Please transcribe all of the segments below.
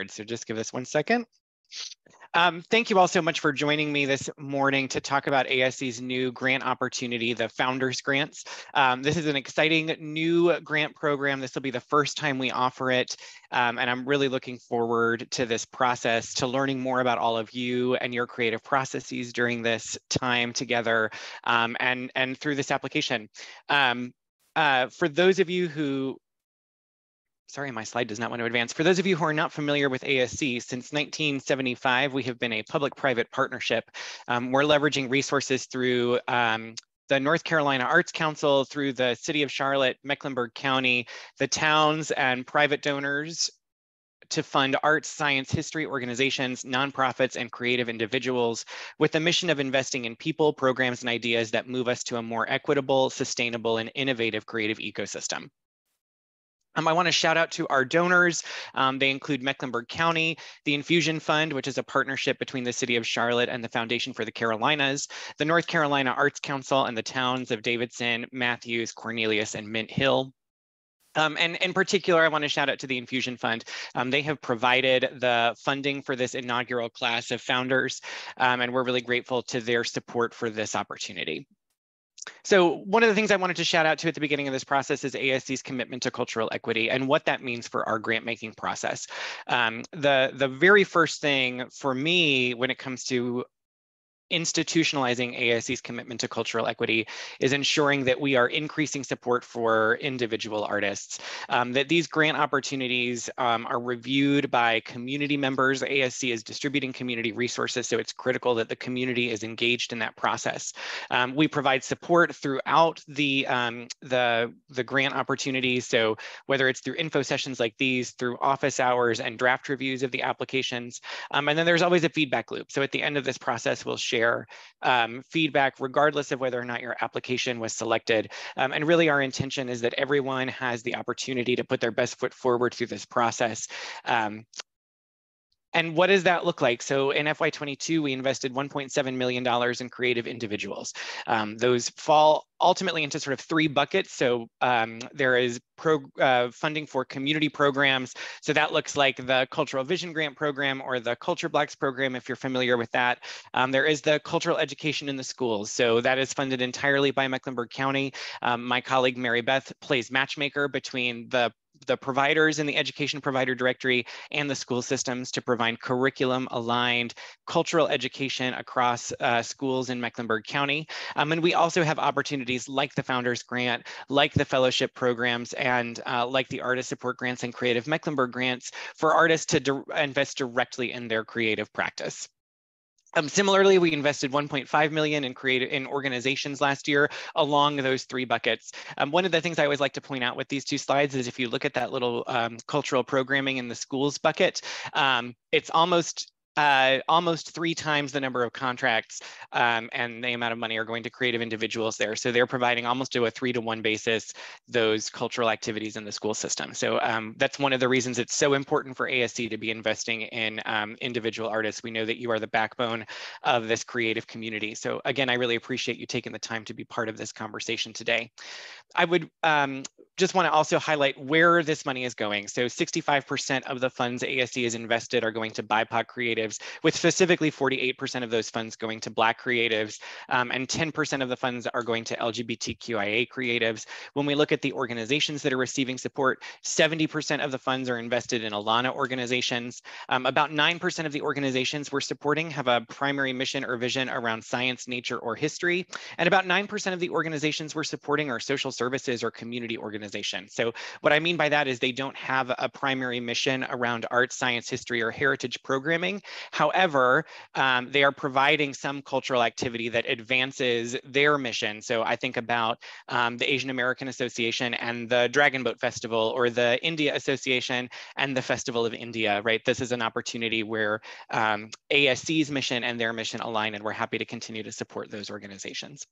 So just give us 1 second. Thank you all so much for joining me this morning to talk about ASC's new grant opportunity, the Founders Grants. This is an exciting new grant program. This will be the first time we offer it. And I'm really looking forward to this process, to learning more about all of you and your creative processes during this time together and through this application. For those of you who Sorry, my slide does not want to advance. For those of you who are not familiar with ASC, since 1975, we have been a public-private partnership. We're leveraging resources through the North Carolina Arts Council, through the City of Charlotte-Mecklenburg County, the towns and private donors to fund arts, science, history organizations, nonprofits, and creative individuals with the mission of investing in people, programs, and ideas that move us to a more equitable, sustainable, and innovative creative ecosystem. I want to shout out to our donors. They include Mecklenburg County, the Infusion Fund, which is a partnership between the City of Charlotte and the Foundation for the Carolinas, the North Carolina Arts Council, and the towns of Davidson, Matthews, Cornelius, and Mint Hill. And in particular, I want to shout out to the Infusion Fund. They have provided the funding for this inaugural class of founders, and we're really grateful to their support for this opportunity. So one of the things I wanted to shout out to at the beginning of this process is ASC's commitment to cultural equity and what that means for our grant making process. The very first thing for me when it comes to institutionalizing ASC's commitment to cultural equity is ensuring that we are increasing support for individual artists, that these grant opportunities are reviewed by community members. ASC is distributing community resources, so it's critical that the community is engaged in that process. We provide support throughout the grant opportunities, so whether it's through info sessions like these, through office hours and draft reviews of the applications, and then there's always a feedback loop. So at the end of this process, we'll share feedback regardless of whether or not your application was selected. And really our intention is that everyone has the opportunity to put their best foot forward through this process. And what does that look like? So in FY22, we invested $1.7 million in creative individuals. Those fall ultimately into sort of 3 buckets. So there is funding for community programs. So that looks like the Cultural Vision Grant Program or the Culture Blocks Program, if you're familiar with that. There is the cultural education in the schools. So that is funded entirely by Mecklenburg County. My colleague, Mary Beth, plays matchmaker between the providers in the education provider directory and the school systems to provide curriculum aligned cultural education across schools in Mecklenburg County. And we also have opportunities like the Founders Grant, like the fellowship programs, and like the artist support grants and Creative Mecklenburg grants for artists to invest directly in their creative practice. Similarly, we invested $1.5 million in organizations last year along those 3 buckets. One of the things I always like to point out with these 2 slides is if you look at that little cultural programming in the schools bucket, it's almost 3 times the number of contracts and the amount of money are going to creative individuals there. So they're providing almost to a 3-to-1 basis those cultural activities in the school system. So that's one of the reasons it's so important for ASC to be investing in individual artists. We know that you are the backbone of this creative community. So again, I really appreciate you taking the time to be part of this conversation today. I would just want to also highlight where this money is going. So 65% of the funds ASC has invested are going to BIPOC creatives, with specifically 48% of those funds going to Black creatives, and 10% of the funds are going to LGBTQIA creatives. When we look at the organizations that are receiving support, 70% of the funds are invested in Alana organizations. About 9% of the organizations we're supporting have a primary mission or vision around science, nature, or history. And about 9% of the organizations we're supporting are social services or community organizations. So what I mean by that is they don't have a primary mission around art, science, history, or heritage programming. However, they are providing some cultural activity that advances their mission. So I think about the Asian American Association and the Dragon Boat Festival, or the India Association and the Festival of India, right? This is an opportunity where ASC's mission and their mission align, and we're happy to continue to support those organizations.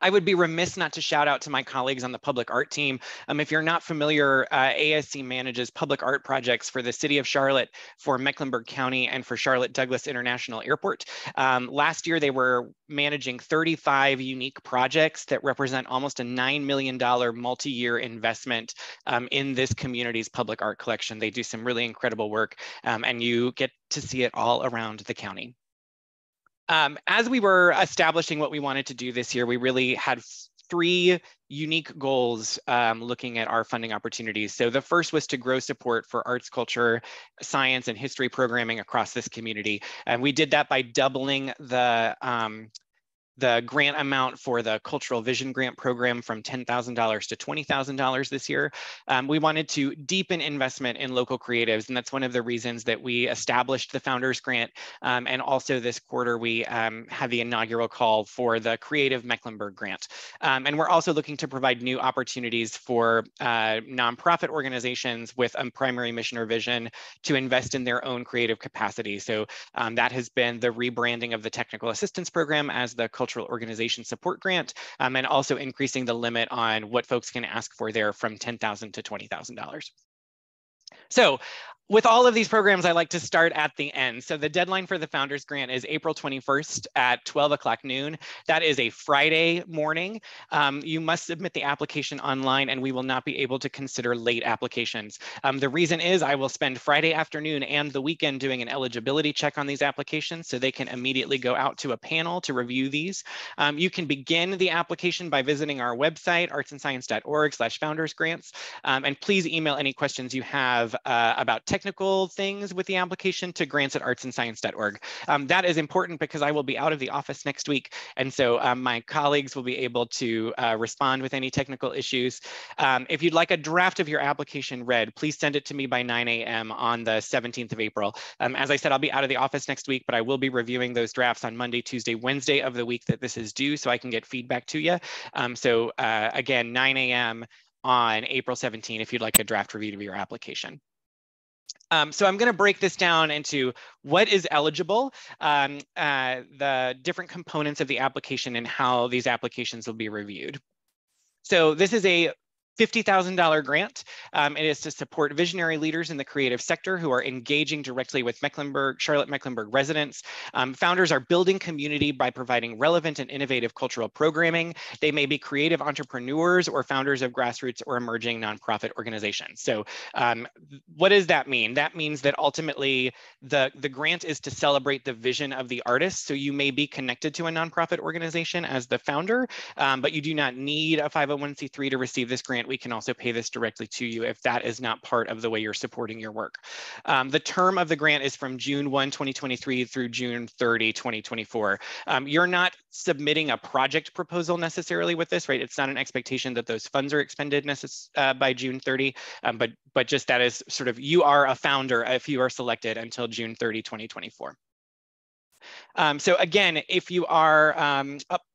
I would be remiss not to shout out to my colleagues on the public art team. If you're not familiar, ASC manages public art projects for the city of Charlotte, for Mecklenburg County, and for Charlotte Douglas International Airport. Last year, they were managing 35 unique projects that represent almost a $9 million multi-year investment in this community's public art collection. They do some really incredible work, and you get to see it all around the county. As we were establishing what we wanted to do this year, we really had three unique goals looking at our funding opportunities. So the first was to grow support for arts, culture, science, and history programming across this community. And we did that by doubling the grant amount for the Cultural Vision Grant Program from $10,000 to $20,000 this year. We wanted to deepen investment in local creatives, and that's one of the reasons that we established the Founders Grant. And also this quarter, we had the inaugural call for the Creative Mecklenburg Grant. And we're also looking to provide new opportunities for nonprofit organizations with a primary mission or vision to invest in their own creative capacity. So that has been the rebranding of the Technical Assistance Program as the Cultural Organization Support Grant, and also increasing the limit on what folks can ask for there from $10,000 to $20,000. So with all of these programs, I like to start at the end. So the deadline for the Founders Grant is April 21st at 12 o'clock noon. That is a Friday morning. You must submit the application online, and we will not be able to consider late applications. The reason is I will spend Friday afternoon and the weekend doing an eligibility check on these applications so they can immediately go out to a panel to review these. You can begin the application by visiting our website, artsandscience.org/foundersgrants. And please email any questions you have about technical things with the application to grants@artsandscience.org. That is important because I will be out of the office next week. And so my colleagues will be able to respond with any technical issues. If you'd like a draft of your application read, please send it to me by 9 a.m. on the 17th of April. As I said, I'll be out of the office next week, but I will be reviewing those drafts on Monday, Tuesday, Wednesday of the week that this is due so I can get feedback to you. Again, 9 a.m. on April 17 if you'd like a draft review of your application. So I'm going to break this down into what is eligible, the different components of the application, and how these applications will be reviewed. So this is a $50,000 grant. It is to support visionary leaders in the creative sector who are engaging directly with Charlotte-Mecklenburg residents. Founders are building community by providing relevant and innovative cultural programming. They may be creative entrepreneurs or founders of grassroots or emerging nonprofit organizations. So what does that mean? That means that ultimately the grant is to celebrate the vision of the artist. So you may be connected to a nonprofit organization as the founder, but you do not need a 501c3 to receive this grant. We can also pay this directly to you if that is not part of the way you're supporting your work. The term of the grant is from June 1, 2023 through June 30, 2024. You're not submitting a project proposal necessarily with this, right? It's not an expectation that those funds are expended by June 30, but just that is sort of, you are a founder if you are selected until June 30, 2024. So again, if you are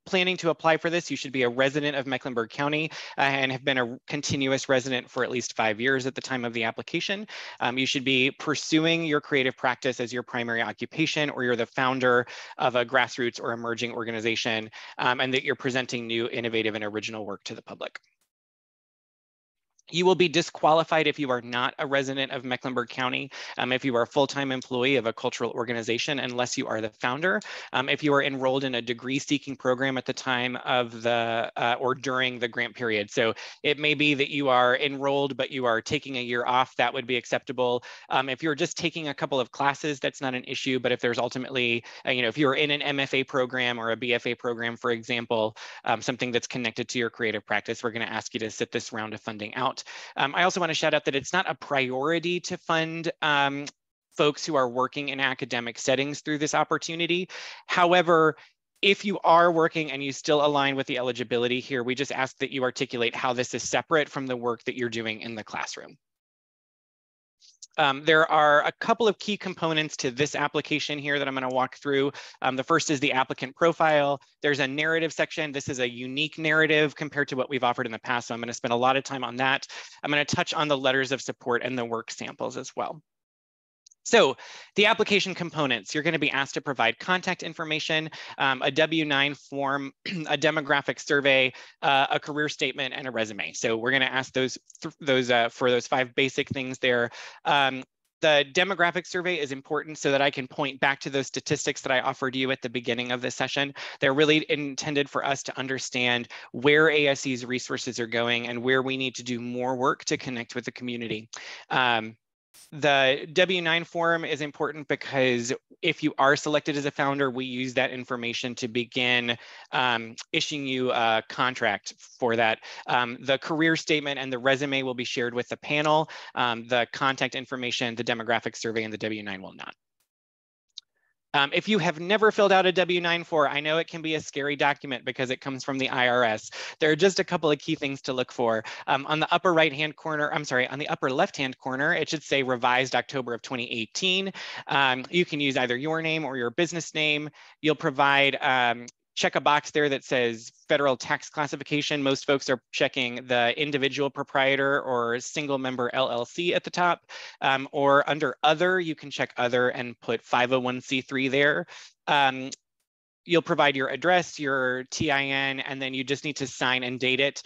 planning to apply for this, you should be a resident of Mecklenburg County and have been a continuous resident for at least 5 years at the time of the application. You should be pursuing your creative practice as your primary occupation, or you're the founder of a grassroots or emerging organization, and that you're presenting new, innovative, and original work to the public. You will be disqualified if you are not a resident of Mecklenburg County, if you are a full-time employee of a cultural organization, unless you are the founder, if you are enrolled in a degree-seeking program at the time of the, or during the grant period. So it may be that you are enrolled, but you are taking a year off, that would be acceptable. If you're just taking a couple of classes, that's not an issue, but if there's ultimately, if you're in an MFA program or a BFA program, for example, something that's connected to your creative practice, we're gonna ask you to sit this round of funding out. I also want to shout out that it's not a priority to fund folks who are working in academic settings through this opportunity. However, if you are working and you still align with the eligibility here, we just ask that you articulate how this is separate from the work that you're doing in the classroom. There are a couple of key components to this application here that I'm going to walk through. The first is the applicant profile. There's a narrative section. This is a unique narrative compared to what we've offered in the past, so I'm going to spend a lot of time on that. I'm going to touch on the letters of support and the work samples as well. So the application components, you're going to be asked to provide contact information, a W-9 form, a demographic survey, a career statement, and a resume. So we're going to ask those for those 5 basic things there. The demographic survey is important so that I can point back to those statistics that I offered you at the beginning of the session. They're really intended for us to understand where ASC's resources are going and where we need to do more work to connect with the community. The W-9 form is important because if you are selected as a founder, we use that information to begin issuing you a contract for that. The career statement and the resume will be shared with the panel. The contact information, the demographic survey, and the W-9 will not. If you have never filled out a W-9 form, I know it can be a scary document because it comes from the IRS. There are just a couple of key things to look for. On the upper right-hand corner, on the upper left-hand corner, it should say revised October of 2018. You can use either your name or your business name. You'll provide check a box there that says federal tax classification. Most folks are checking the individual proprietor or single member LLC at the top, or under other, you can check other and put 501c3 there. You'll provide your address, your TIN, and then you just need to sign and date it.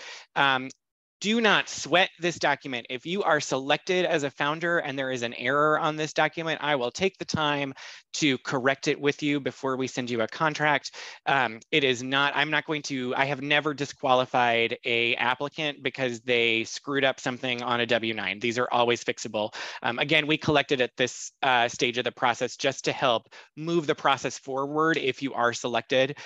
Do not sweat this document. If you are selected as a founder and there is an error on this document, I will take the time to correct it with you before we send you a contract. It is not, I have never disqualified an applicant because they screwed up something on a W-9. These are always fixable. Again, we collected at this stage of the process just to help move the process forward if you are selected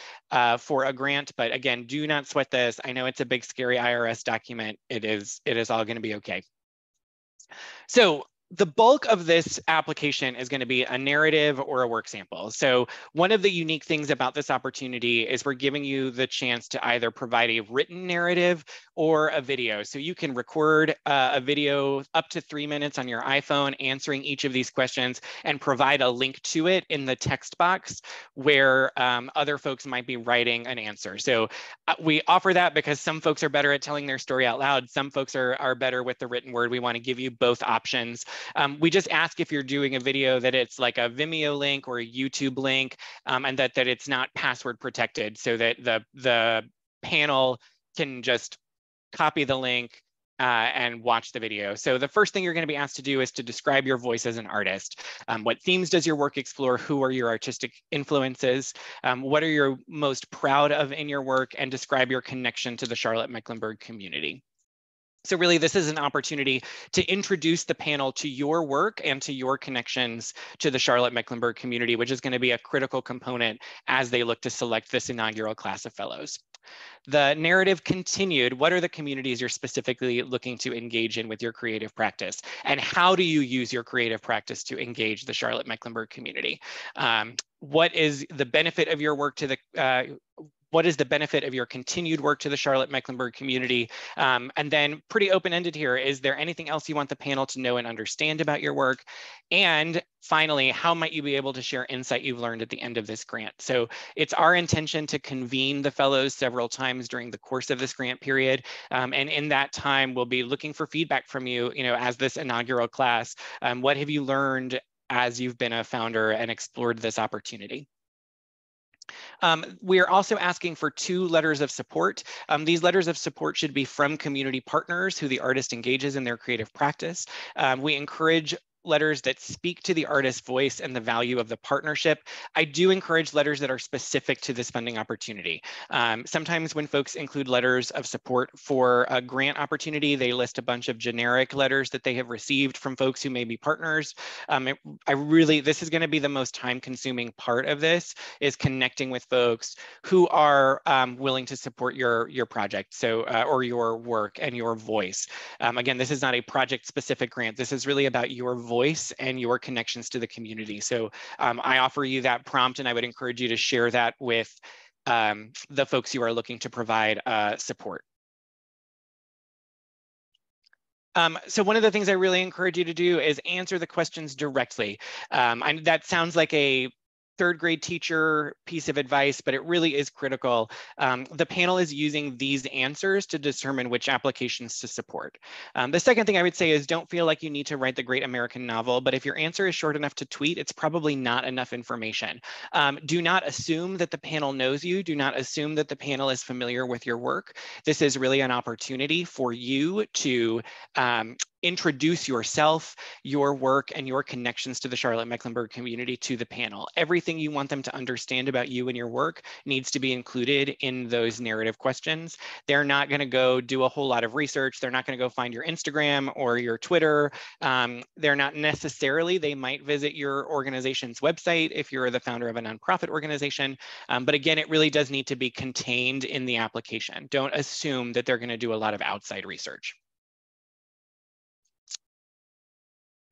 for a grant. But again, do not sweat this. I know it's a big, scary IRS document. It is all going to be okay. So the bulk of this application is going to be a narrative or a work sample. So one of the unique things about this opportunity is we're giving you the chance to either provide a written narrative or a video. So you can record a video up to 3 minutes on your iPhone answering each of these questions and provide a link to it in the text box where other folks might be writing an answer. So we offer that because some folks are better at telling their story out loud. Some folks are better with the written word. We want to give you both options. We just ask if you're doing a video that it's like a Vimeo link or a YouTube link, and that it's not password protected, so that the panel can just copy the link and watch the video. So the first thing you're going to be asked to do is to describe your voice as an artist. What themes does your work explore? Who are your artistic influences? What are you most proud of in your work? And describe your connection to the Charlotte-Mecklenburg community. So really, this is an opportunity to introduce the panel to your work and to your connections to the Charlotte-Mecklenburg community, which is going to be a critical component as they look to select this inaugural class of fellows. The narrative continued. What are the communities you're specifically looking to engage in with your creative practice? And how do you use your creative practice to engage the Charlotte-Mecklenburg community? What is the benefit of your work to the what is the benefit of your continued work to the Charlotte-Mecklenburg community? And then pretty open-ended here, is there anything else you want the panel to know and understand about your work? And finally, how might you be able to share insight you've learned at the end of this grant? So it's our intention to convene the fellows several times during the course of this grant period. And in that time, we'll be looking for feedback from you, as this inaugural class. What have you learned as you've been a founder and explored this opportunity? We are also asking for 2 letters of support. These letters of support should be from community partners who the artist engages in their creative practice. We encourage letters that speak to the artist's voice and the value of the partnership. I do encourage letters that are specific to this funding opportunity. Sometimes when folks include letters of support for a grant opportunity, they list a bunch of generic letters that they have received from folks who may be partners. This is going to be the most time-consuming part of this, is connecting with folks who are willing to support your project, or your work and your voice. Again, this is not a project-specific grant. This is really about your voice and your connections to the community. So I offer you that prompt, and I would encourage you to share that with the folks you are looking to provide support. So one of the things I really encourage you to do is answer the questions directly. That sounds like a third grade teacher piece of advice, but it really is critical. The panel is using these answers to determine which applications to support. The second thing I would say is don't feel like you need to write the great American novel, but if your answer is short enough to tweet, it's probably not enough information. Do not assume that the panel knows you. Do not assume that the panel is familiar with your work. This is really an opportunity for you to introduce yourself, your work, and your connections to the Charlotte-Mecklenburg community to the panel. Everything you want them to understand about you and your work needs to be included in those narrative questions. They're not going to go do a whole lot of research. They're not going to go find your Instagram or your Twitter. They're not necessarily, they might visit your organization's website if you're the founder of a nonprofit organization. But again, it really does need to be contained in the application. Don't assume that they're going to do a lot of outside research.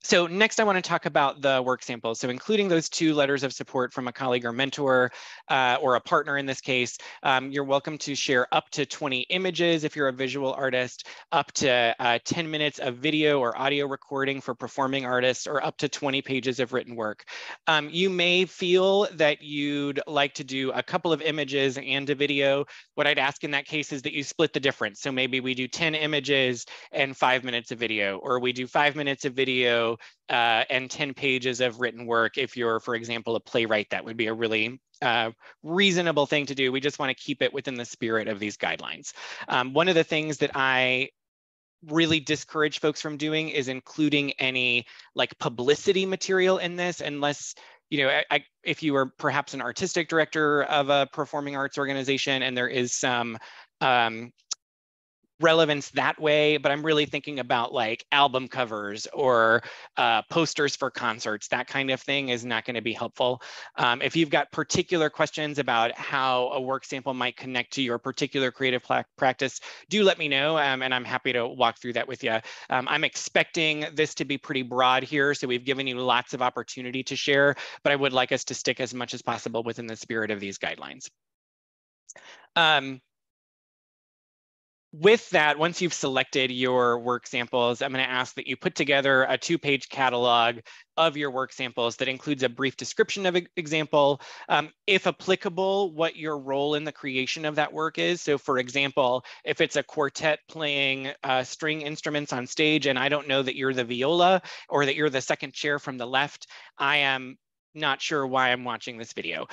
So next I want to talk about the work samples. So including those 2 letters of support from a colleague or mentor or a partner in this case, you're welcome to share up to 20 images if you're a visual artist, up to 10 minutes of video or audio recording for performing artists, or up to 20 pages of written work. You may feel that you'd like to do a couple of images and a video. What I'd ask in that case is that you split the difference. So maybe we do 10 images and 5 minutes of video, or we do 5 minutes of video and 10 pages of written work. If you're, for example, a playwright, that would be a really reasonable thing to do. We just want to keep it within the spirit of these guidelines. One of the things that I really discourage folks from doing is including any like publicity material in this, unless, you know, if you are perhaps an artistic director of a performing arts organization and there is some relevance that way, but I'm really thinking about like album covers or posters for concerts. That kind of thing is not going to be helpful. If you've got particular questions about how a work sample might connect to your particular creative practice, do let me know, and I'm happy to walk through that with you. I'm expecting this to be pretty broad here, so we've given you lots of opportunity to share, but I would like us to stick as much as possible within the spirit of these guidelines. With that, once you've selected your work samples, I'm going to ask that you put together a 2-page catalog of your work samples that includes a brief description of an example, if applicable, what your role in the creation of that work is. So for example, if it's a quartet playing string instruments on stage and I don't know that you're the viola or that you're the second chair from the left, I am not sure why I'm watching this video.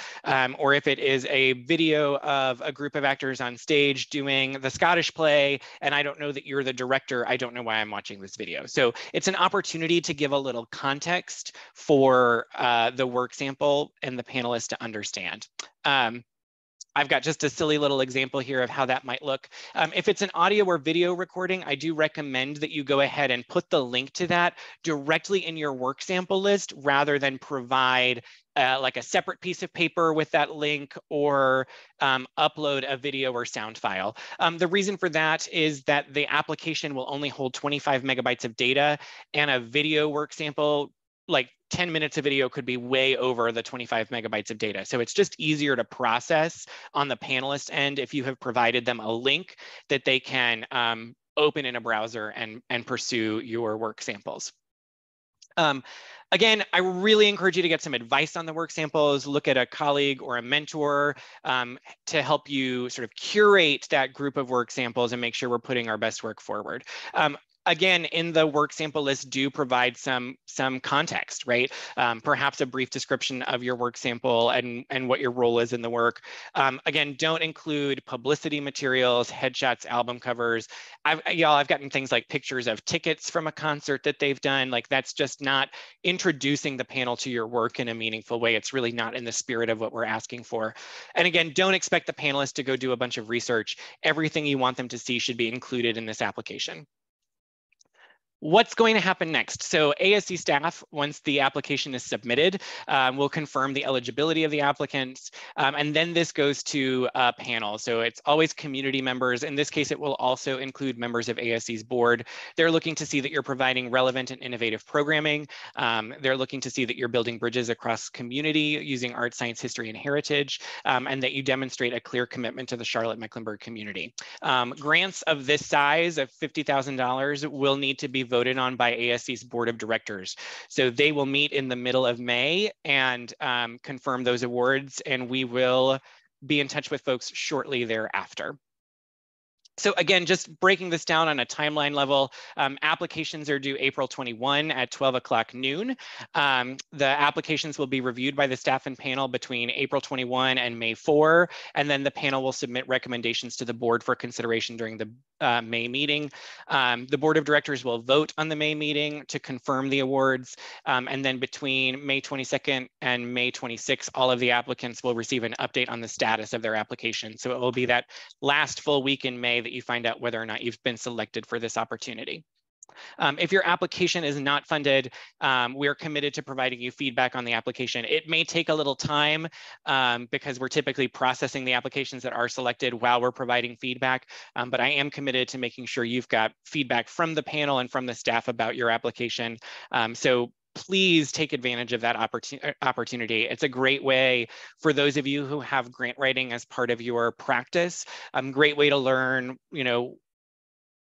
Or if it is a video of a group of actors on stage doing the Scottish play, and I don't know that you're the director, I don't know why I'm watching this video. So it's an opportunity to give a little context for the work sample and the panelists to understand. I've got just a silly little example here of how that might look. If it's an audio or video recording, I do recommend that you go ahead and put the link to that directly in your work sample list rather than provide like a separate piece of paper with that link or upload a video or sound file. The reason for that is that the application will only hold 25 megabytes of data, and a video work sample, like 10 minutes of video, could be way over the 25 megabytes of data. So it's just easier to process on the panelist end if you have provided them a link that they can open in a browser and pursue your work samples. Again, I really encourage you to get some advice on the work samples, look at a colleague or a mentor to help you sort of curate that group of work samples and make sure we're putting our best work forward. Again, in the work sample list, do provide some context, right? Perhaps a brief description of your work sample and what your role is in the work. Again, don't include publicity materials, headshots, album covers. I've gotten things like pictures of tickets from a concert that they've done. Like, that's just not introducing the panel to your work in a meaningful way. It's really not in the spirit of what we're asking for. And again, don't expect the panelists to go do a bunch of research. Everything you want them to see should be included in this application. What's going to happen next? So ASC staff, once the application is submitted, will confirm the eligibility of the applicants, and then this goes to a panel. So it's always community members. In this case, it will also include members of ASC's board. They're looking to see that you're providing relevant and innovative programming. They're looking to see that you're building bridges across community using art, science, history, and heritage, and that you demonstrate a clear commitment to the Charlotte-Mecklenburg community. Grants of this size of $50,000 will need to be voted on by ASC's Board of Directors. So they will meet in the middle of May and confirm those awards, and we will be in touch with folks shortly thereafter. So again, just breaking this down on a timeline level, applications are due April 21 at 12 o'clock noon. The applications will be reviewed by the staff and panel between April 21 and May 4, and then the panel will submit recommendations to the board for consideration during the May meeting. The board of directors will vote on the May meeting to confirm the awards, and then between May 22nd and May 26th, all of the applicants will receive an update on the status of their application. So it will be that last full week in May that you find out whether or not you've been selected for this opportunity. If your application is not funded, we're committed to providing you feedback on the application. It may take a little time because we're typically processing the applications that are selected while we're providing feedback, but I am committed to making sure you've got feedback from the panel and from the staff about your application. So please take advantage of that opportunity. It's a great way for those of you who have grant writing as part of your practice, great way to learn,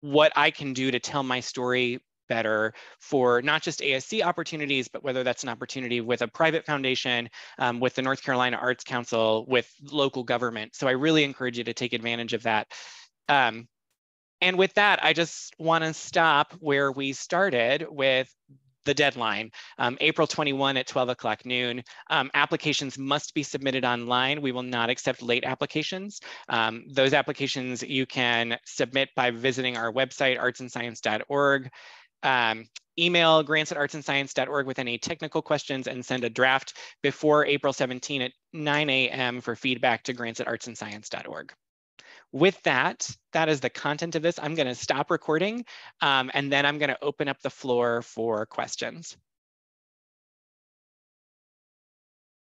what I can do to tell my story better for not just ASC opportunities, but whether that's an opportunity with a private foundation, with the North Carolina Arts Council, with local government. So I really encourage you to take advantage of that. And with that, I just want to stop where we started with the deadline, April 21 at 12 o'clock noon. Applications must be submitted online. We will not accept late applications. Those applications you can submit by visiting our website, artsandscience.org. Email grants@artsandscience.org with any technical questions and send a draft before April 17 at 9 a.m. for feedback to grants@artsandscience.org. With that, that is the content of this. I'm going to stop recording, and then I'm going to open up the floor for questions.